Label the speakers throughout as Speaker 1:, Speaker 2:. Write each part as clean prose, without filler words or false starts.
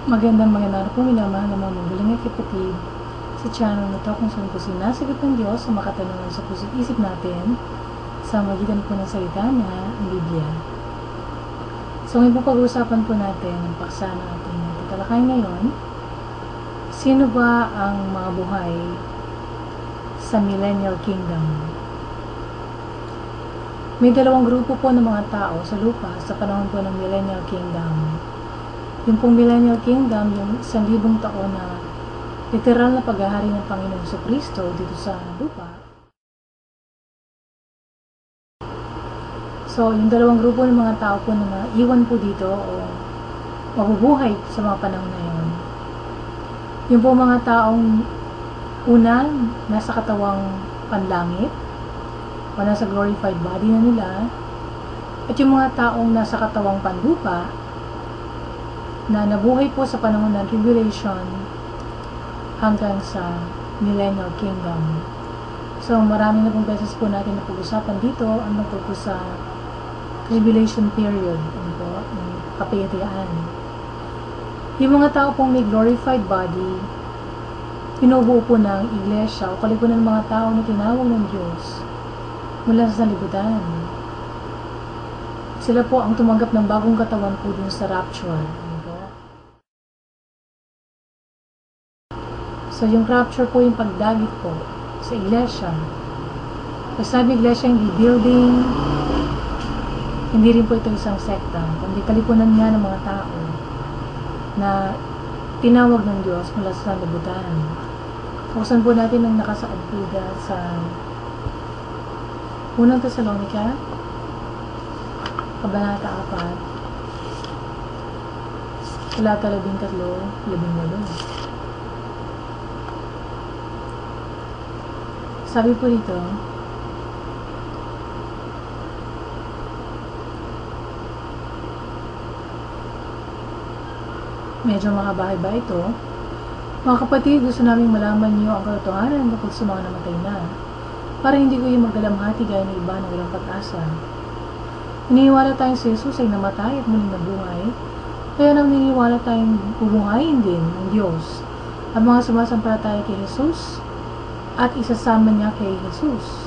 Speaker 1: Magandang po minamahal na mga magaling at kapatid sa channel na to kung saan po sinasagot ng Diyos sa makatanungan sa puso't isip natin sa magitan po ng salita niya, ang Biblia. So ngayon po pag-uusapan po natin ang paksa ng ating tatalakay ngayon. Sino ba ang mga buhay sa Millennial Kingdom? May dalawang grupo po ng mga tao sa lupa sa panahon po ng Millennial Kingdom. Yung pong Millennial Kingdom, yung 1,000 taon na literal na paghahari ng Panginoong Jesucristo dito sa lupa. So, yung dalawang grupo ng mga tao po na maiwan po dito o mabubuhay sa mga panahon na yun. Yung po mga taong una, nasa katawang panlangit o nasa glorified body na nila, at yung mga taong nasa katawang panlupa na nabuhay po sa panahon ng tribulation hanggang sa Millennial Kingdom. So, marami na pong beses po natin na pag-usapan dito ang tungkol po sa tribulation period, yung kapayapaan. Yung mga tao pong may glorified body, pinubuo po ng iglesia o kalipunan ng mga tao na tinawag ng Diyos mula sa sanlibutan. Sila po ang tumanggap ng bagong katawan po dun sa rapture. So, yung rapture po yung pagdagit po sa iglesia. Pag sabi iglesia, hindi building, hindi rin po ito isang sekta, kundi kalipunan nga ng mga tao na tinawag ng Diyos mula sa sanlibutan. Buksan po natin ang nakasaad po sa Unang Tesalonica, Kabanata 4, talata 13-18. Sabi po dito, medyo makabahay ba ito? Mga kapatid, gusto namin malaman niyo ang katotohanan tungkol sa mga namatay na, para hindi ko yung magdalamhati gaya ng iba na walang pag-asa. Naniniwala tayong si Jesus ay namatay at muling nabuhay, kaya naniniwala tayong bubuhayin din ng Diyos ang mga sumasampalataya kay Jesus at isasama niya kay Jesus.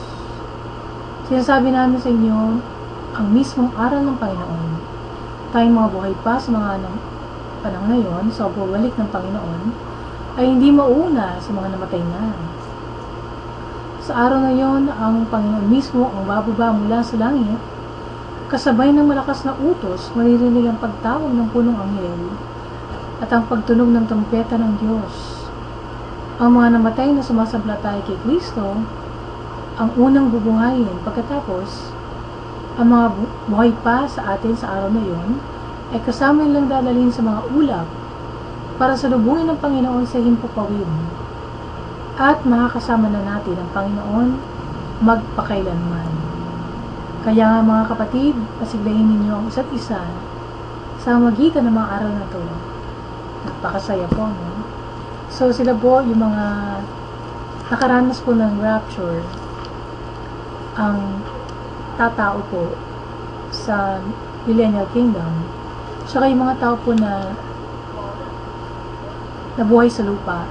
Speaker 1: Sinasabi namin sa inyo ang mismong aral ng Panginoon. Tayong mga buhay pa sa mga panahon na yon, sa pagbabalik ng Panginoon, ay hindi mauna sa mga namatay na. Sa araw na yon, ang Panginoon mismo ang bababa mula sa langit, kasabay ng malakas na utos, maririnig ang pagtawag ng punong anghel at ang pagtunog ng trumpeta ng Diyos. Ang mga namatay na sumasampalataya kay Kristo ang unang bubuhayin. Pagkatapos, ang mga buhay pa sa atin sa araw na yon ay kasama nilang dadalhin sa mga ulap para salubungin ng Panginoon sa himpapawid. At makakasama na natin ang Panginoon magpakailanman. Kaya nga mga kapatid, pasiglahin ninyo ang isa't isa sa magitan ng mga araw na ito. Napakasaya po, no? So, sila po, yung mga nakaranas po ng rapture, ang tatao po sa Millennial Kingdom, saka yung mga tao po na nabuhay sa lupa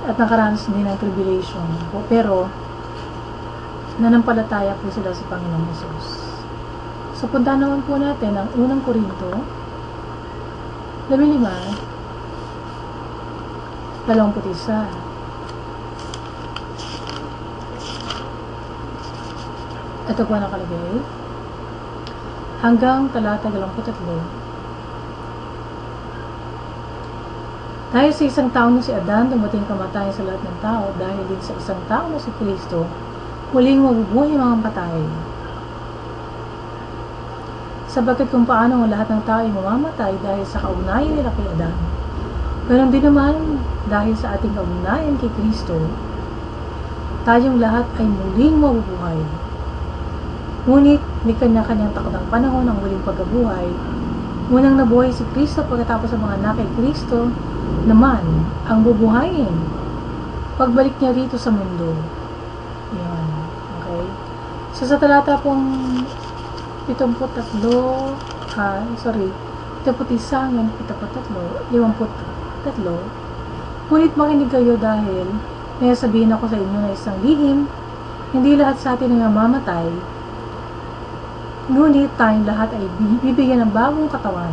Speaker 1: at nakaranas din ng tribulation po, pero nanampalataya po sila sa Panginoong Jesus. So, punta naman po natin ang unang Korinto 15, 21. Ito po nakalagay. Hanggang talata 23. Dahil sa isang tao na si Adan, dumating kamatayan sa lahat ng tao. Dahil din sa isang tao na si Kristo, muling mabubuhay ang mga patay. Sabagat kung paano ang lahat ng tao ay mamamatay dahil sa kaugnayan nila kay Adan, ganon din naman dahil sa ating kaugnayan kay Kristo, tayong lahat ay muling mabubuhay. Ngunit may kanya-kanyang takdang panahon ang muling pagkabuhay. Unang nabuhay si Kristo, pagkatapos ng mga anak kay Kristo naman ang bubuhayin pagbalik niya rito sa mundo. Yan. Okay? So sa talata pong 73, 71 hanggang 73, 53. Ngunit makinig kayo dahil may sabihin ako sa inyo na isang lihim, hindi lahat sa atin ay mamamatay, ngunit tayong lahat ay bibigyan ng bagong katawan.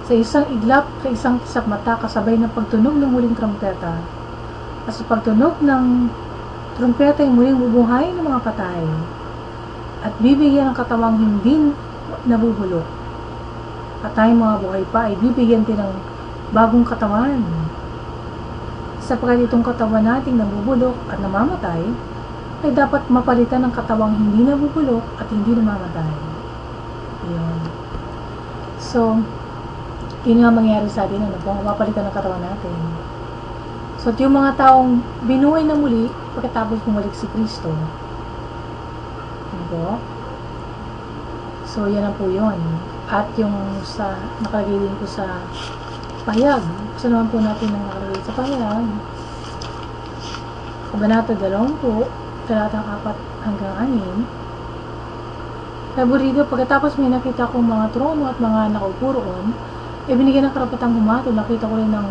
Speaker 1: Sa isang iglap, sa isang kisap mata, kasabay ng pagtunog ng huling trumpeta. At sa pagtunog ng trumpeta ay muling bubuhay ng mga patay. At bibigyan ng katawang hindi nabubulok. At tayong mga buhay pa ay bibigyan din ng bagong katawan. Sapagkat itong katawan nating nabubulok at namamatay, ay dapat mapalitan ng katawang hindi nabubulok at hindi namamatay. Yun. So, yun nga mangyari sa atin, ano po, mapalitan ng katawan natin. So, yung mga taong binuhay na muli, pagkatapos bumalik si Kristo. Ano po? So, yan na po yun. At yung sa, nakalagay din po sa pahayag. Gusto naman po natin ang nakalagay sa pahayag. Kabanata 20, talatang 4 hanggang 6. Sabi rito, pagkatapos may nakita kong mga trono at mga nakaupo roon, binigyan ng karapatang humatol. Nakita ko rin ng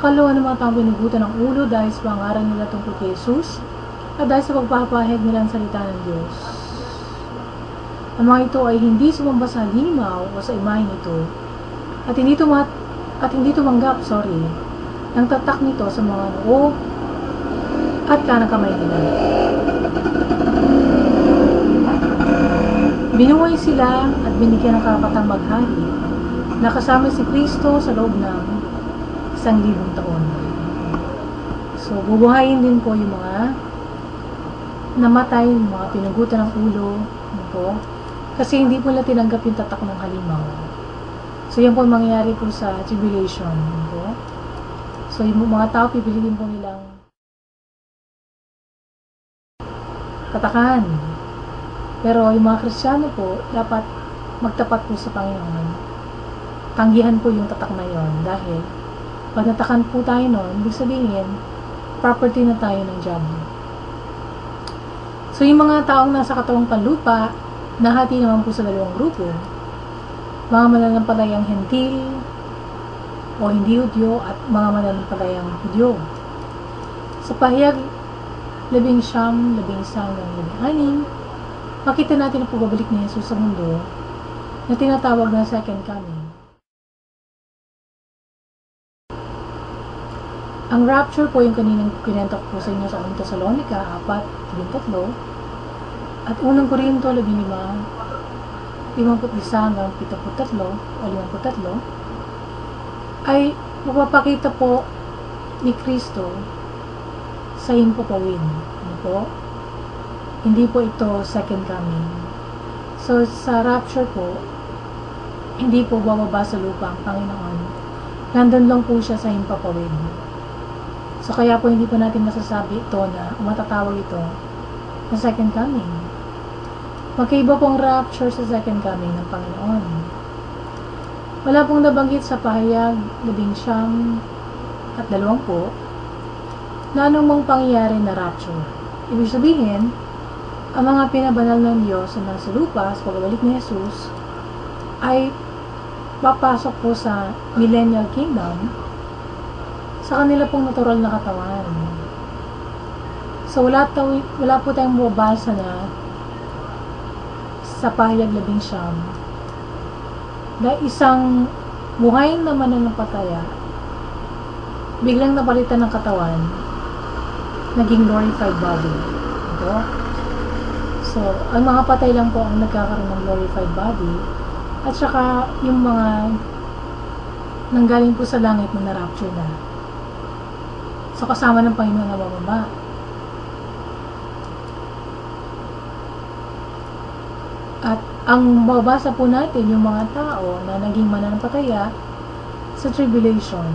Speaker 1: kaluan ng mga taong binugutan ng ulo dahil sa pangaral nila tungkol kay Jesus at dahil sa pagpapahayag nila ang salita ng Diyos. Ang mga ito ay hindi sumamba sa halimaw o sa imahen ito at hindi tumanggap ng tatak nito sa mga noo at kanang kamay nila. Binuhay sila at binigyan ng karapatang maghari na kasama si Kristo sa loob ng 1,000 taon. So, bubuhayin din po yung mga namatay, yung mga pinugutan ng ulo, po, kasi hindi po nila tinanggap yung tatak ng halimaw. So, yan po mangyayari po sa tribulation. Po. So, yung mga tao, pipiliin po nilang tatakan. Pero yung mga Kristiyano po, dapat magtapat po sa Panginoon. Tanggihan po yung tatak na yon dahil pag natakan po tayo nun, ibig sabihin, property na tayo ng diablo. So, yung mga taong nasa katawang panlupa, nahati naman po sa dalawang grupo. Mga mananampalatayang Hentil o hindi Hudyo at mga mananampalatayang Hudyo. Sa pahayag 11, 11 hanggang 16, makita natin ang pagbabalik ni Jesus sa mundo na tinatawag na second coming. Ang rapture po yung kaninang kinento ko sa inyo sa 1 Thessalonica 4:13 at 1 Corinto 15, 51 hanggang 73 o 53 ay magpapakita po ni Kristo sa himpapawid. Ano po? Hindi po ito second coming. So, sa rapture po, hindi po bababa sa lupa ang Panginoon. Nandun lang po siya sa himpapawid. So, kaya po hindi po natin masasabi ito na matatawag ito na second coming. Magkaiba pong rapture sa second coming ng Panginoon. Wala pong nabanggit sa pahayag 19 at 20 na anumang pangyayari na rapture. Ibig sabihin, ang mga pinabanal ng Diyos na nasa lupa sa pagbabalik ni Jesus ay papasok po sa millennial kingdom sa kanila pong natural na katawan. So, wala po tayong mababasa na sa pahayag 19 na isang buhay na mananampataya biglang napalitan ng katawan, naging glorified body. Ito. So, ang mga patay lang po ang nagkakaroon ng glorified body at saka yung mga nanggaling po sa langit na na-rapture na. So, kasama ng Panginoon na bababa. At ang mababasa po natin yung mga tao na naging mananampataya sa tribulation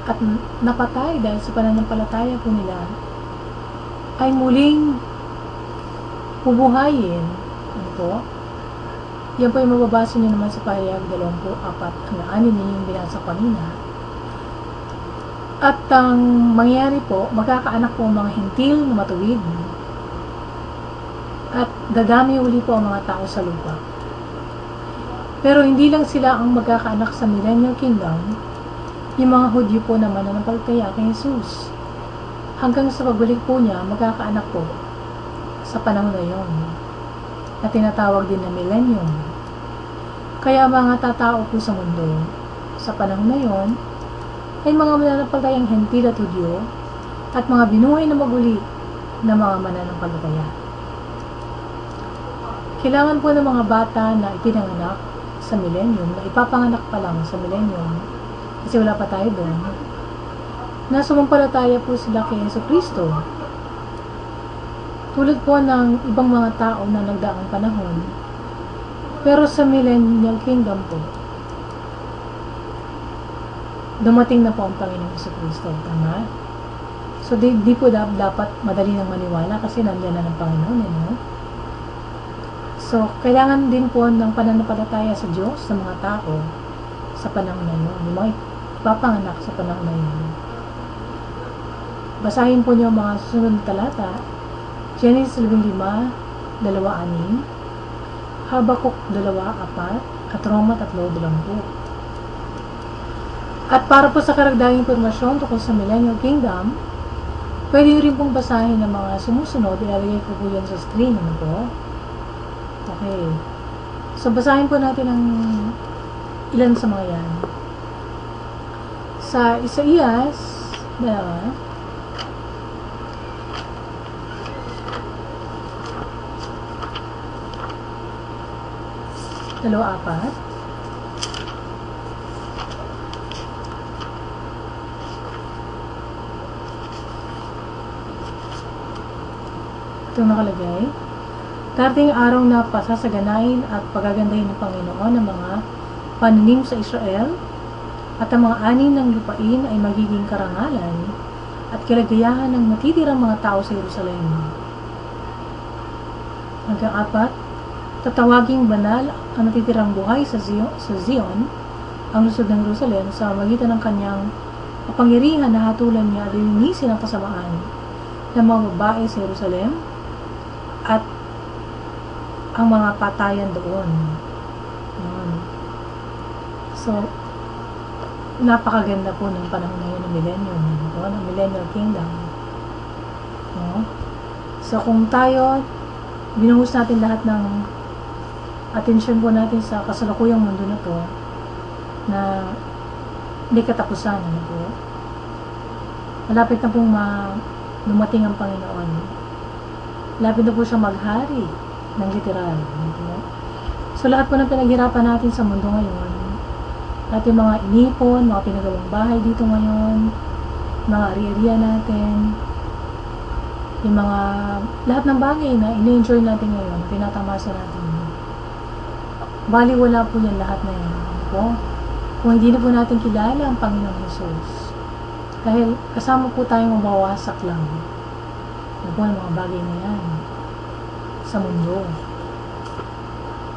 Speaker 1: at napatay dahil sa pananampalataya po nila ay muling bubuhayin. Ano po? Yan po yung mababasa nyo naman sa pahayag 24 hanggang 6 yung binasa kanina. At ang mangyayari po, magkakaanak po ang mga Hentil na matuwid. At dadami uli po ang mga tao sa lupa. Pero hindi lang sila ang magkakaanak sa Millennial Kingdom, yung mga Hudyo po na mananampalataya kay Jesus. Hanggang sa pagbalik po niya, magkakaanak po sa panahon na yon, na tinatawag din na Millennium. Kaya mga tatao po sa mundo, sa panahon na yon, ay mga mananampalatayang Hentil at Hudyo, at mga binuhay na maguli na mga mananampalataya. Kailangan po ng mga bata na ipinanganak sa millennium, na ipapanganak pa lang sa millennium, kasi wala pa tayo doon, na sumampalataya po sila kay Jesucristo. Tulad po ng ibang mga tao na nagdaang panahon. Pero sa Millennial Kingdom po, dumating na po ang Panginoong Jesucristo. Tama? So, di po dapat madali nang maniwala kasi nandiyan na ng Panginoon. No? So, kailangan din po ng pananampalataya sa Diyos, sa mga tao, sa panahon na yun. Yung mga ipapanganak sa panahon na yun. Basahin po niyo ang mga susunod na talata. Genesis 15, 2:6, Habakuk 2:4, at Roma 3:20. At para po sa karagdagang impormasyon tungkol sa Millennial Kingdom, pwede rin pong basahin ng mga sumusunod. Ilalagay ko po yan sa screen. Ano po? Okay. So, basahin po natin ang ilan sa mga yan. Sa Isaías, 2:4. Ito nakalagay. Darating araw na pasasaganain at pagagandahin ng Panginoon ang mga pananim sa Israel, at ang mga ani ng lupain ay magiging karangalan at kalagayahan ng natitirang mga tao sa Jerusalem. Hanggang 4, tatawaging banal ang natitirang buhay sa Zion, ang lungsod ng Jerusalem, sa magitan ng kanyang kapangyarihan na hatulan niya at linisin ang kasamaan ng mga babae sa Jerusalem at ang mga patayan doon. So, napakaganda po ng panahon na yun ng millennium, ng Millennial Kingdom. No? So, kung tayo, binuhos natin lahat ng atensyon po natin sa kasalukuyang mundo na to, na hindi katapusan, ano po? Malapit na pong dumating ang Panginoon. Malapit na po siya maghari ng literal. So, lahat po ng pinaghirapan natin sa mundo ngayon, lahat yung mga inipon, mga pinagawang bahay dito ngayon, mga ari-ariya natin, yung mga, lahat ng bagay na in-enjoy natin ngayon, tinatamasa natin. Bali, wala po yan lahat na yan. Po? Kung hindi na po natin kilala ang Panginoong Jesus, dahil kasama po tayong mabawasak lang. Ano po ang mga bagay na yan sa mundo.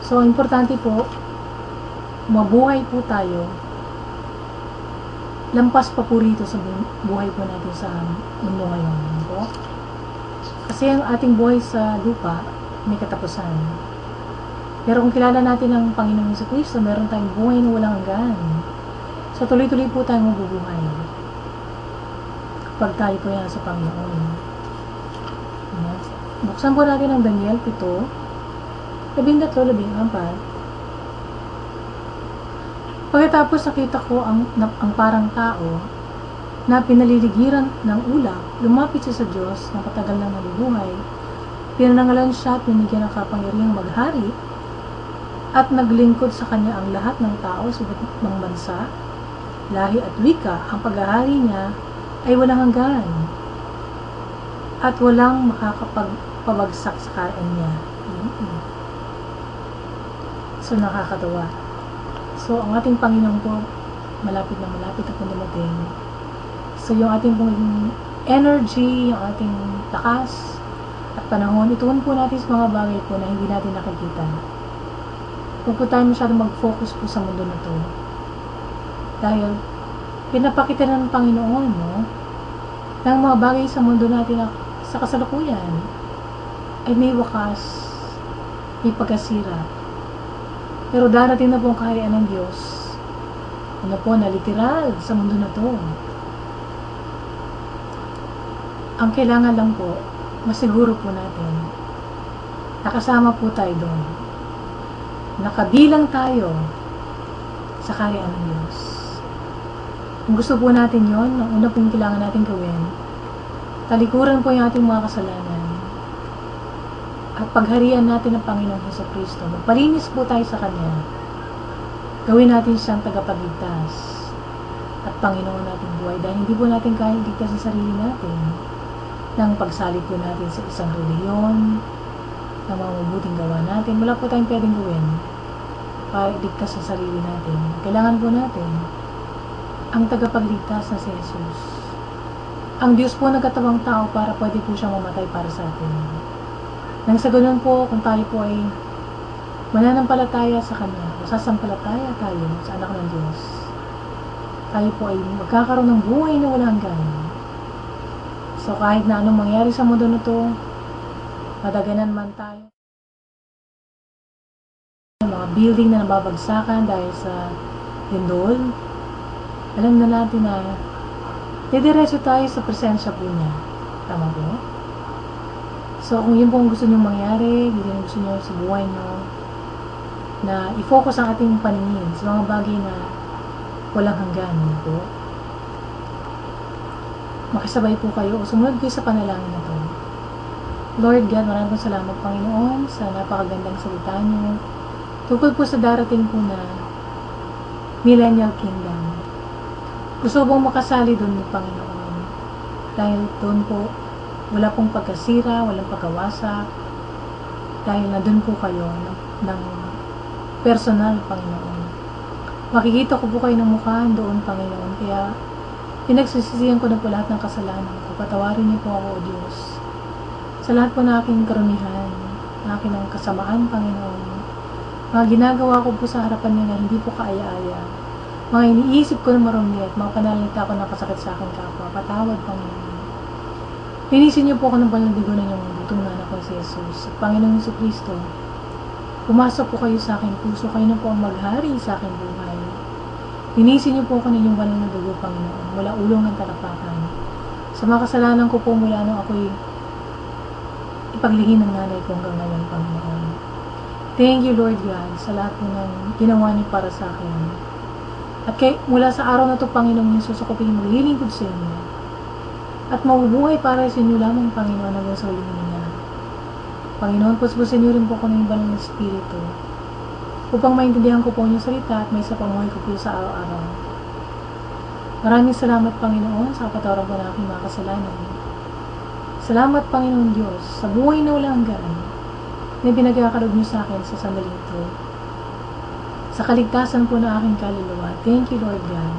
Speaker 1: So, importante po, mabuhay po tayo, lampas pa po rito sa buhay po natin sa mundo ngayon. Po? Kasi ang ating buhay sa lupa, may katapusan. Pero kung kilala natin ang Panginoong Jesucristo, meron tayong buhay na walang hanggan. So, tuloy-tuloy po tayong mabubuhay kapag tayo po yan sa Panginoon. Buksan po natin ang Daniel 7, 13-14. Pagkatapos nakita ko ang parang tao na pinaliligiran ng ulap, lumapit siya sa Diyos na patagal nang nabubuhay. Pinangalan siya at binigyan ng kapangyarihang maghari, at naglingkod sa kanya ang lahat ng tao sa iba't ibang bansa, lahi at wika. Ang paghahari niya ay walang hanggan, at walang makakapagpabagsak sa kain niya. So, nakakatawa. So, ang ating Panginoon po, malapit na po dumating. So, yung ating pong energy, yung ating takas at panahon, ituon po natin sa mga bagay po na hindi natin nakikita. Huwag po tayo masyadong mag-focus po sa mundo na to. Dahil, pinapakita ng Panginoon, no, ng mga bagay sa mundo natin na sa kasalukuyan ay may wakas, may pagkasira. Pero darating na po ang kaharian ng Diyos. Ano po, na literal sa mundo na to. Ang kailangan lang po, masiguro po natin, nakasama po tayo doon. Nakabilang tayo sa kaharian ng Diyos. Kung gusto po natin yon, ang una pong kailangan natin gawin, talikuran po yung ating mga kasalanan at pagharian natin ng Panginoong Jesucristo. Magpalinis po tayo sa Kanya. Gawin natin siyang tagapagligtas at Panginoon nating buhay dahil hindi po natin kaya ligtas sa sarili natin ng pagsalit po natin sa isang reliyon, ng mga mabuting gawa natin. Wala po tayong pwedeng gawin para ligtas sa sarili natin. Kailangan po natin ang tagapagligtas na si Jesus. Ang Diyos po nagkatawang tao para pwede po siyang mamatay para sa atin. Nang sa ganun po, kung tayo po ay mananampalataya sa Kanya, masasampalataya tayo sa anak ng Diyos, tayo po ay magkakaroon ng buhay na walang hanggan. So kahit na anong mangyari sa mundo na to, madaganan man tayo, mga building na nababagsakan dahil sa lindol, alam na natin na didiretso tayo sa presensya po niya. Tama po? So, kung yun po ang gusto nyo mangyari, yun ang gusto nyo sa buhay nyo, na i-focus ang ating paningin sa mga bagay na walang hanggan po. Makisabay po kayo o sumunod kayo sa panalangin na to. Lord God, maraming salamat Panginoon sa napakagandang salita nyo. Tungkol po sa darating po na Millennial Kingdom. Gusto pong makasali doon ng Panginoon. Dahil doon po, wala pong pagkasira, walang pagkawasak. Dahil na doon po kayo ng personal, Panginoon. Makikita ko po kayo ng mukha doon, Panginoon. Kaya, pinagsisisihan ko na po lahat ng kasalanan ko. Patawarin niyo po ako, O Diyos. Sa lahat po na aking karumihan, na aking kasamaan, Panginoon. Mga ginagawa ko po sa harapan niyo na hindi po kaaya-aya. Mga iniisip ko na marumi at mga panalita ko na kasakit sa aking kapwa. Patawad, Panginoon. Linisin niyo po ako ng banal na yung butong na anak ko si Jesus. Panginoong Jesucristo, pumasok po kayo sa aking puso. Kayo na po ang maghari sa aking buhay. Linisin niyo po ako ng inyong banal na dugo, Panginoon, mula ulong ng talapakan. Sa mga kasalanan ko po mula nung ako'y ipaglihin ng nanay ko hanggang ngayon, Panginoon. Thank you, Lord God, sa lahat po ng ginawa niyo para sa akin. At mula sa araw na ito, Panginoong Jesus, ako po yung maglilingkod sa inyo. At mabubuhay para sa inyo lamang, Panginoon, hanggang sa huling niya. Panginoon, puspusin niyo rin po ako ng banal na Espiritu upang maintindihan ko po ang inyong salita at may sa pamuhay ko po sa araw-araw. Maraming salamat, Panginoon, sa kapatawaran ko ng aking mga kasalanan. Salamat, Panginoon Diyos, sa buhay na walang hanggan na pinagkakaloob niyo sa akin sa sandaling ito. Sa kaligtasan po ng aking kaluluwa. Thank you, Lord God,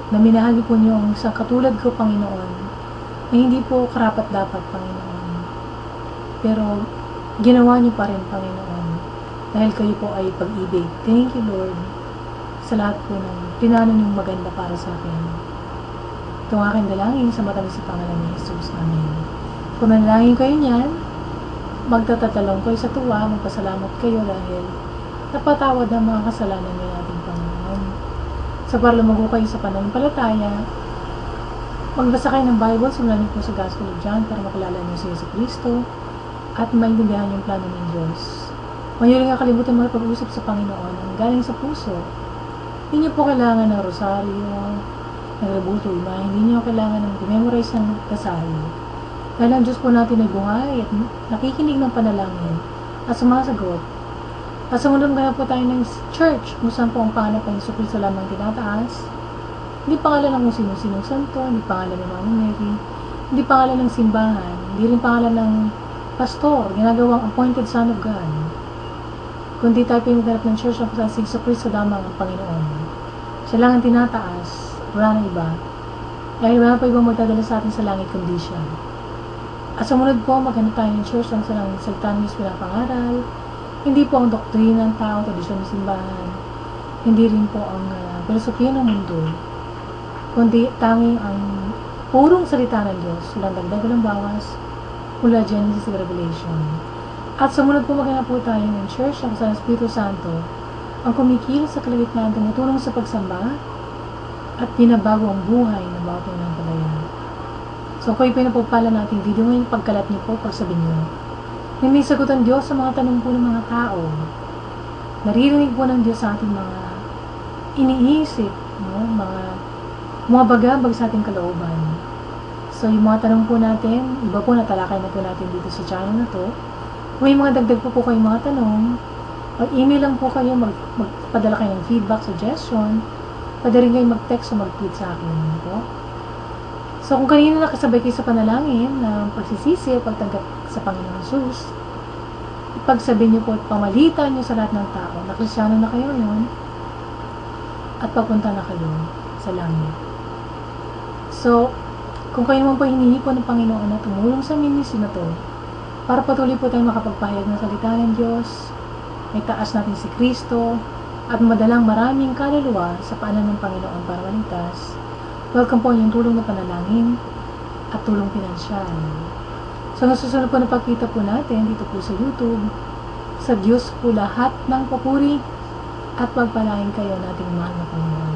Speaker 1: na minahal niyo po niyo ang isang katulad ko, Panginoon, na hindi po karapat-dapat, Panginoon. Pero, ginawa niyo pa rin, Panginoon, dahil kayo po ay pag-ibig. Thank you, Lord, sa lahat po ng pinano niyong maganda para sa akin. Ito ang aking dalangin sa matamis sa pangalan ni Jesus. Amen. Kung nanalangin kayo niyan, magtatatalong kayo sa tuwa, magpasalamat kayo dahil napatawad ang mga kasalanan ng ating Panginoon. Sa para lumago kayo sa pananampalataya, magbasa kayo ng Bible, simulan niyo po sa Gospel of John para makilala niyo si Yesu Cristo at maintindihan yung plano ng Diyos. Huwag nga kalimutan mga pag-usap sa Panginoon ang galing sa puso. Hindi niyo po kailangan ng rosaryo, ng rebuto, iba. Hindi niyo kailangan ng memorize ng dasal. Dahil ang Diyos po natin ay buhay at nakikinig ng panalangin at sumasagot. At sumunod nga po tayo ng church, kung saan po ang pangalan pa yung Jesucristo lamang tinataas. Hindi pangalan ng kung sino-sinong santo, hindi pangalan ng Mama Mary, hindi pangalan ng simbahan, hindi rin pangalan ng pastor, ginagawang appointed son of God. Kundi tayo pinagdarap ng church of San Jesucristo lamang ang Panginoon. Siya lang ang tinataas, wala na iba. Dahil wala pa ibang magdadala sa atin sa langit kundi siya. At sumunod po, maghanap tayo ng church ang salang salita ng Diyos pinapangaral. Hindi po ang doktrina ng tao, tradisyon ng simbahan. Hindi rin po ang filosofiya ng mundo. Kundi tanging ang purong salita ng Diyos. Walang dagdag, walang bawas. Mula Genesis to Revelation. At sumunod po maghanap po tayo ng church ang San Espiritu Santo ang kumikilos sa kalagitnaan, tumutulong sa pagsamba, at binabago ang buhay ng bawat nananampalataya. So, kayo pinapagpala natin video ngayon, pagkalat niyo po, pagsabihin niyo, may sagot ang Diyos sa mga tanong po ng mga tao. Naririnig po ng Diyos sa ating mga iniisip, no? mga bagabag sa ating kalooban. So, yung mga tanong po natin, iba po natalakay na po natin dito sa channel na to. Kung may mga dagdag po kayong mga tanong, mag-email lang po kayo, magpadala kayo ng feedback, suggestion, pwede rin kayo mag-text o mag-tweet sa akin. Po. So, kung kanina nakasabay kayo sa panalangin ng pagsisisi o pagtanggap sa Panginoon Jesus, ipagsabihin niyo po at pamalitan niyo sa lahat ng tao na Kristiyano na kayo ngayon at papunta na kayo sa langit. So, kung kayo naman po hinihipon ng Panginoon na tumulong sa ministry na to, para patuloy po tayong makapagpahayag ng salita ng Diyos, may taas natin si Kristo, at madalang maraming kaluluwa sa paanan ng Panginoon para maligtas, welcome po yung tulong na panalangin at tulong pinansyal. So, nasusunod po na pagkita po natin dito po sa YouTube. Sa Diyos po lahat ng papuri at pagpalain kayo nating mahal na Panginoon.